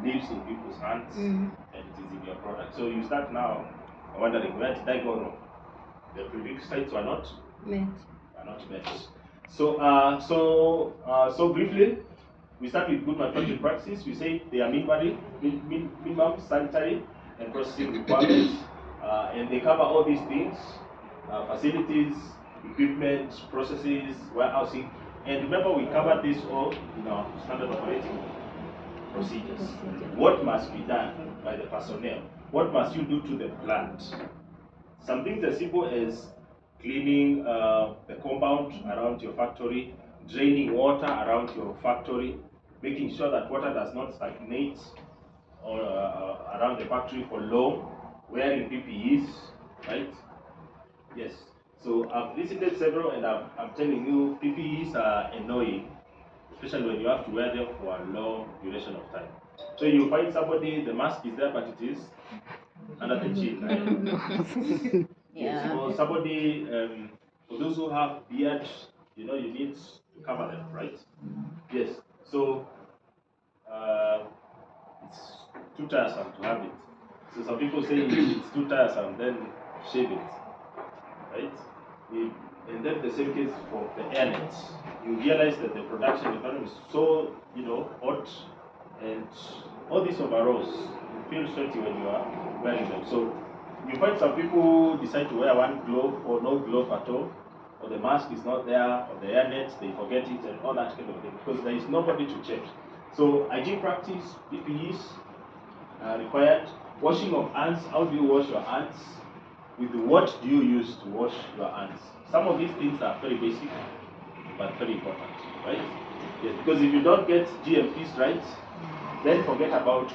lives in people's hands and it is in your product. So you start now wondering, where did I go wrong? The prerequisites were not met. So briefly, we start with good manufacturing practices. We say they are minimum sanitary and processing requirements, and they cover all these things: facilities, equipment, processes, warehousing. And remember, we covered this all in our standard operating procedures. What must be done by the personnel? What must you do to the plant? Some things as simple as cleaning the compound around your factory, draining water around your factory, making sure that water does not stagnate or around the factory for long, wearing PPEs, right? Yes. So I've visited several, and I'm telling you, PPEs are annoying, especially when you have to wear them for a long duration of time. So you find somebody, the mask is there, but it is under the chin. Right? Yes. Or somebody, for those who have beards, you need to cover them, right? Yes. So it's too tiresome to have it. So some people say it's too tiresome, then shave it, right? And then the same case for the air nets. You realize that the production environment is so, hot, and all these overalls, you feel sweaty when you are wearing them. So you find some people decide to wear one glove or no glove at all, or the mask is not there, or the air nets, they forget it, and all that kind of thing, because there is nobody to check. So hygiene practice, PPEs required. Washing of hands, how do you wash your hands? With what do you use to wash your hands? Some of these things are very basic, but very important, right? Yes, because if you don't get GMPs right, then forget about